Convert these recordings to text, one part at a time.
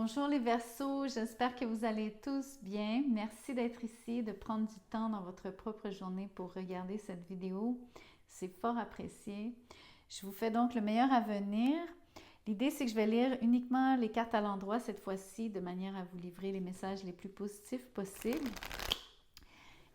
Bonjour les Verseaux, j'espère que vous allez tous bien. Merci d'être ici, de prendre du temps dans votre propre journée pour regarder cette vidéo. C'est fort apprécié. Je vous fais donc le meilleur à venir. L'idée, c'est que je vais lire uniquement les cartes à l'endroit cette fois-ci, de manière à vous livrer les messages les plus positifs possibles.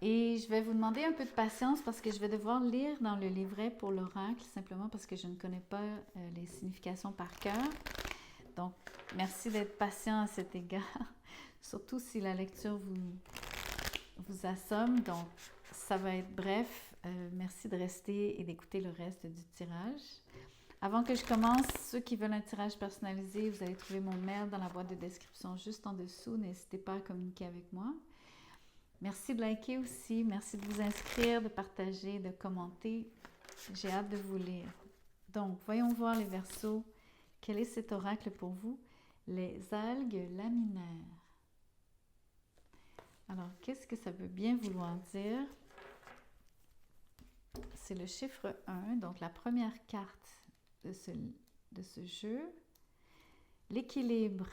Et je vais vous demander un peu de patience parce que je vais devoir lire dans le livret pour l'oracle, simplement parce que je ne connais pas les significations par cœur. Donc, merci d'être patient à cet égard, surtout si la lecture vous assomme. Donc, ça va être bref. Merci de rester et d'écouter le reste du tirage. Avant que je commence, ceux qui veulent un tirage personnalisé, vous allez trouver mon mail dans la boîte de description juste en dessous. N'hésitez pas à communiquer avec moi. Merci de liker aussi. Merci de vous inscrire, de partager, de commenter. J'ai hâte de vous lire. Donc, voyons voir les Verseaux. Quel est cet oracle pour vous? Les algues laminaires. Alors, qu'est-ce que ça veut bien vouloir dire? C'est le chiffre 1, donc la première carte de ce jeu. L'équilibre.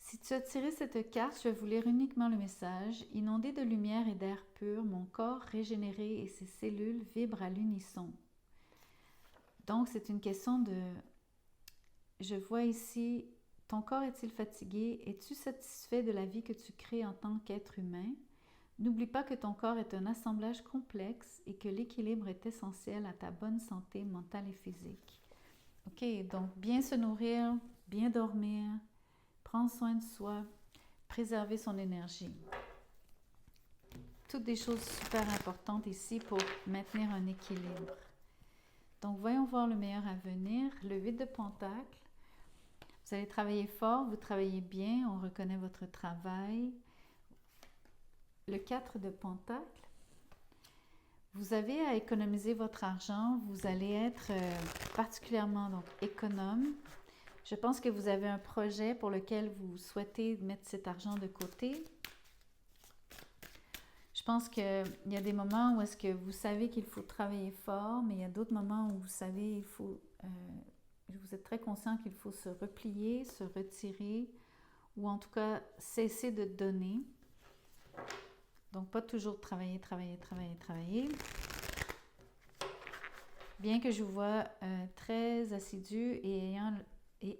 Si tu as tiré cette carte, je vais vous lire uniquement le message. Inondé de lumière et d'air pur, mon corps régénéré et ses cellules vibrent à l'unisson. Donc, c'est une question de... Je vois ici, ton corps est-il fatigué? Es-tu satisfait de la vie que tu crées en tant qu'être humain? N'oublie pas que ton corps est un assemblage complexe et que l'équilibre est essentiel à ta bonne santé mentale et physique. Ok, donc bien se nourrir, bien dormir, prendre soin de soi, préserver son énergie. Toutes des choses super importantes ici pour maintenir un équilibre. Donc voyons voir le meilleur à venir. Le 8 de Pentacles. Vous allez travailler fort, vous travaillez bien, on reconnaît votre travail. Le 4 de Pentacles. Vous avez à économiser votre argent, vous allez être particulièrement donc, économe. Je pense que vous avez un projet pour lequel vous souhaitez mettre cet argent de côté. Je pense qu'il y a des moments où est-ce que vous savez qu'il faut travailler fort, mais il y a d'autres moments où vous savez, vous êtes très conscient qu'il faut se replier, se retirer, ou en tout cas cesser de donner. Donc, pas toujours travailler. Bien que je vous vois très assidu et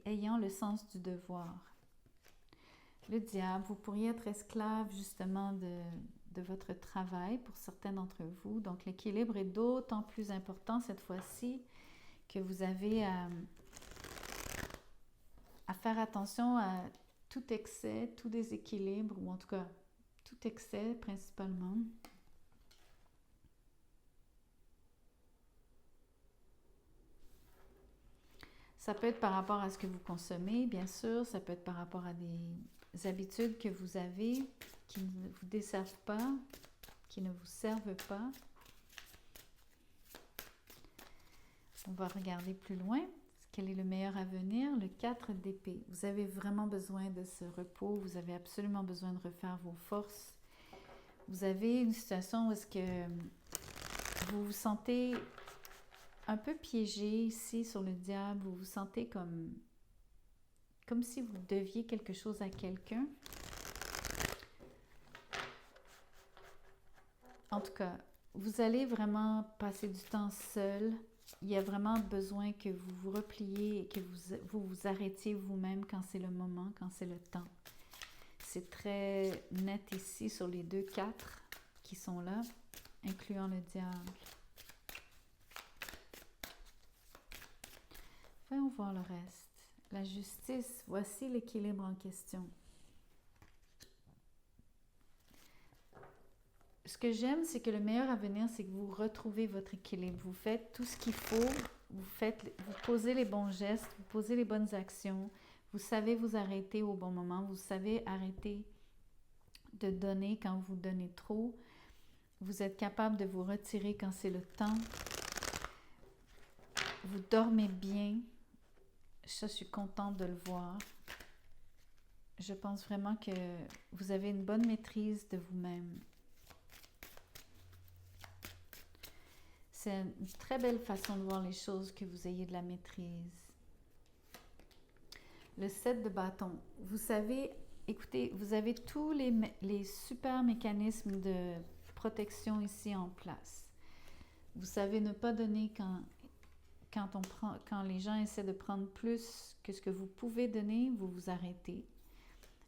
ayant le sens du devoir. Le diable, vous pourriez être esclave justement de votre travail pour certains d'entre vous. Donc, l'équilibre est d'autant plus important cette fois-ci que vous avez à faire attention à tout excès, tout déséquilibre, ou en tout cas, tout excès principalement. Ça peut être par rapport à ce que vous consommez, bien sûr. Ça peut être par rapport à des habitudes que vous avez qui ne vous desservent pas, qui ne vous servent pas. On va regarder plus loin. Quel est le meilleur avenir? Le 4 d'épée. Vous avez vraiment besoin de ce repos. Vous avez absolument besoin de refaire vos forces. Vous avez une situation où est-ce que vous vous sentez un peu piégé ici sur le diable. Vous vous sentez comme si vous deviez quelque chose à quelqu'un. En tout cas, vous allez vraiment passer du temps seul. Il y a vraiment besoin que vous vous repliez et que vous arrêtiez vous-même quand c'est le moment, quand c'est le temps. C'est très net ici sur les 2-4 qui sont là, incluant le diable. Voyons voir le reste. La justice, voici l'équilibre en question. Ce que j'aime, c'est que le meilleur avenir, c'est que vous retrouvez votre équilibre. Vous faites tout ce qu'il faut, vous posez les bons gestes, vous posez les bonnes actions, vous savez vous arrêter au bon moment, vous savez arrêter de donner quand vous donnez trop, vous êtes capable de vous retirer quand c'est le temps, vous dormez bien. Ça, je suis contente de le voir. Je pense vraiment que vous avez une bonne maîtrise de vous-même. C'est une très belle façon de voir les choses, que vous ayez de la maîtrise. le 7 de bâton. Vous savez, écoutez, vous avez tous les super mécanismes de protection ici en place. Vous savez ne pas donner quand les gens essaient de prendre plus que ce que vous pouvez donner, vous vous arrêtez.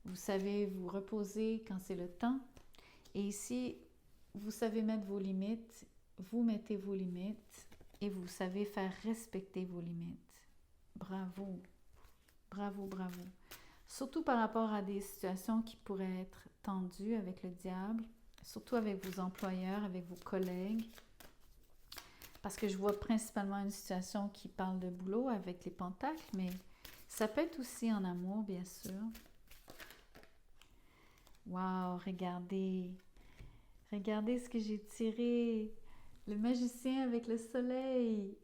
Vous savez vous reposer quand c'est le temps. Et ici, vous savez mettre vos limites, vous mettez vos limites et vous savez faire respecter vos limites. Bravo, bravo, bravo. Surtout par rapport à des situations qui pourraient être tendues avec le diable, surtout avec vos employeurs, avec vos collègues. Parce que je vois principalement une situation qui parle de boulot avec les pentacles, mais ça peut être aussi en amour, bien sûr. Wow, regardez. Regardez ce que j'ai tiré. Le magicien avec le soleil.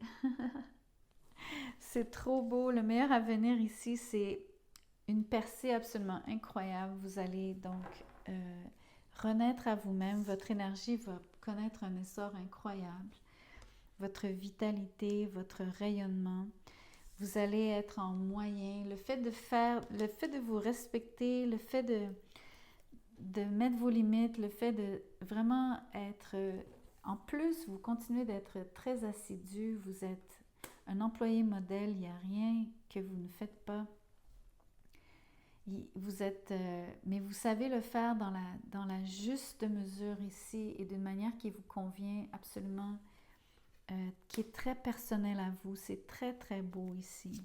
C'est trop beau. Le meilleur avenir ici, c'est une percée absolument incroyable. Vous allez donc renaître à vous-même. Votre énergie va connaître un essor incroyable. Votre vitalité, votre rayonnement. Vous allez être en moyen. Le fait de vous respecter, le fait de mettre vos limites, le fait de vraiment être... En plus, vous continuez d'être très assidu. Vous êtes un employé modèle. Il n'y a rien que vous ne faites pas. Vous êtes... mais vous savez le faire dans la juste mesure ici et d'une manière qui vous convient absolument, qui est très personnelle à vous. C'est très, très beau ici.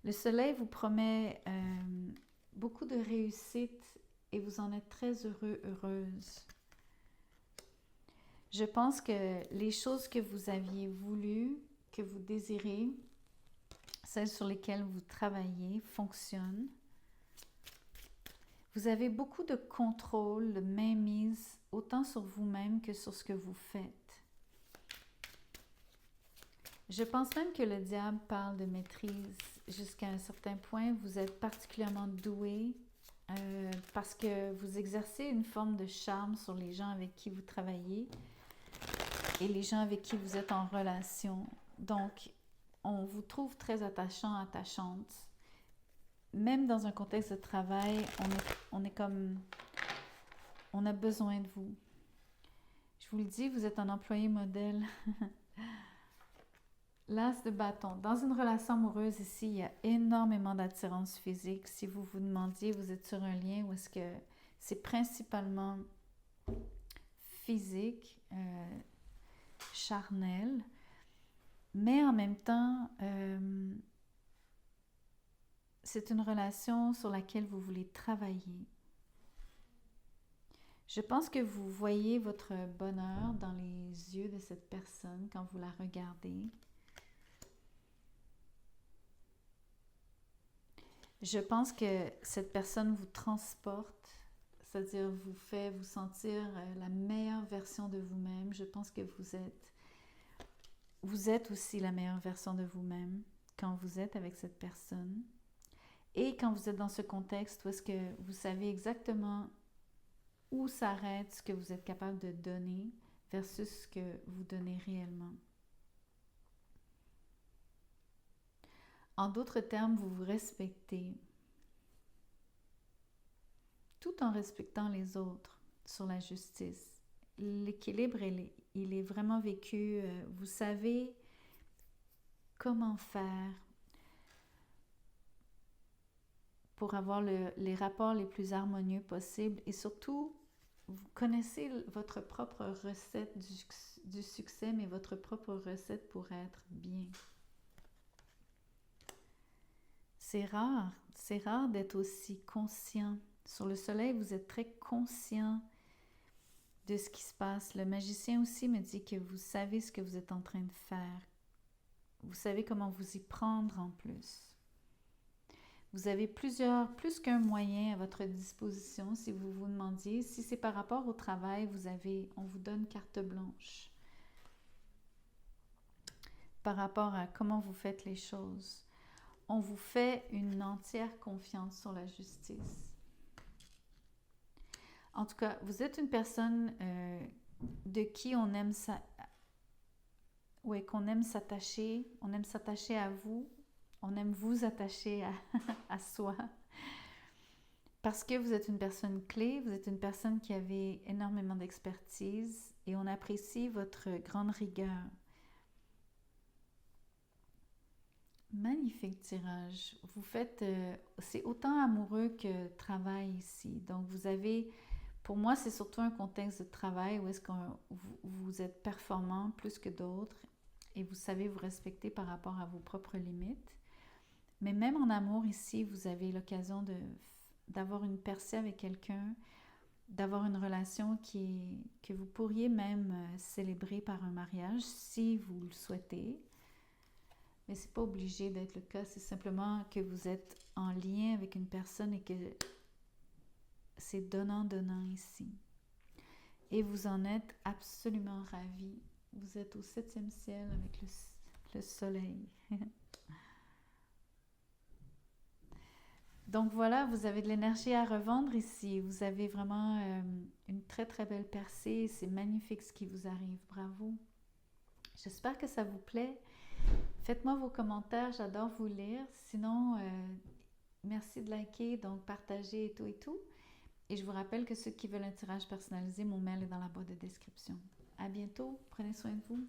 Le soleil vous promet beaucoup de réussite et vous en êtes très heureux, heureuse. Je pense que les choses que vous aviez voulu, que vous désirez, celles sur lesquelles vous travaillez, fonctionnent. Vous avez beaucoup de contrôle, de mainmise, autant sur vous-même que sur ce que vous faites. Je pense même que le diable parle de maîtrise jusqu'à un certain point. Vous êtes particulièrement doué parce que vous exercez une forme de charme sur les gens avec qui vous travaillez et les gens avec qui vous êtes en relation. Donc, on vous trouve très attachant, attachante. Même dans un contexte de travail, on est comme... On a besoin de vous. Je vous le dis, vous êtes un employé modèle. L'as de bâton. Dans une relation amoureuse ici, il y a énormément d'attirance physique. Si vous vous demandiez, vous êtes sur un lien où est-ce que c'est principalement physique, charnel, mais en même temps, c'est une relation sur laquelle vous voulez travailler. Je pense que vous voyez votre bonheur dans les yeux de cette personne quand vous la regardez. Je pense que cette personne vous transporte, c'est-à-dire vous fait vous sentir la meilleure version de vous-même. Je pense que vous êtes aussi la meilleure version de vous-même quand vous êtes avec cette personne. Et quand vous êtes dans ce contexte où est-ce que vous savez exactement où s'arrête ce que vous êtes capable de donner versus ce que vous donnez réellement. En d'autres termes, vous vous respectez tout en respectant les autres sur la justice. L'équilibre, il est vraiment vécu. Vous savez comment faire pour avoir les rapports les plus harmonieux possibles et surtout, vous connaissez votre propre recette du succès, mais votre propre recette pour être bien. C'est rare d'être aussi conscient. Sur le soleil, vous êtes très conscient de ce qui se passe. Le magicien aussi me dit que vous savez ce que vous êtes en train de faire. Vous savez comment vous y prendre en plus. Vous avez plus qu'un moyen à votre disposition si vous vous demandiez. Si c'est par rapport au travail, on vous donne carte blanche. Par rapport à comment vous faites les choses. On vous fait une entière confiance sur la justice. En tout cas, vous êtes une personne de qui on aime s'attacher à vous. on aime vous attacher à soi. Parce que vous êtes une personne clé, vous êtes une personne qui avait énormément d'expertise et on apprécie votre grande rigueur. Magnifique tirage. Vous faites, c'est autant amoureux que travail ici. Donc vous avez, pour moi c'est surtout un contexte de travail où est-ce que vous êtes performant plus que d'autres et vous savez vous respecter par rapport à vos propres limites. Mais même en amour ici, vous avez l'occasion d'avoir une percée avec quelqu'un, d'avoir une relation que vous pourriez même célébrer par un mariage si vous le souhaitez. Mais c'est pas obligé d'être le cas, c'est simplement que vous êtes en lien avec une personne et que c'est donnant-donnant ici. Et vous en êtes absolument ravis. Vous êtes au 7e ciel avec le soleil. Donc voilà, vous avez de l'énergie à revendre ici. Vous avez vraiment une très très belle percée. C'est magnifique ce qui vous arrive. Bravo. J'espère que ça vous plaît. Faites-moi vos commentaires, j'adore vous lire. Sinon, merci de liker, donc partager et tout et tout. Et je vous rappelle que ceux qui veulent un tirage personnalisé, mon mail est dans la boîte de description. À bientôt, prenez soin de vous.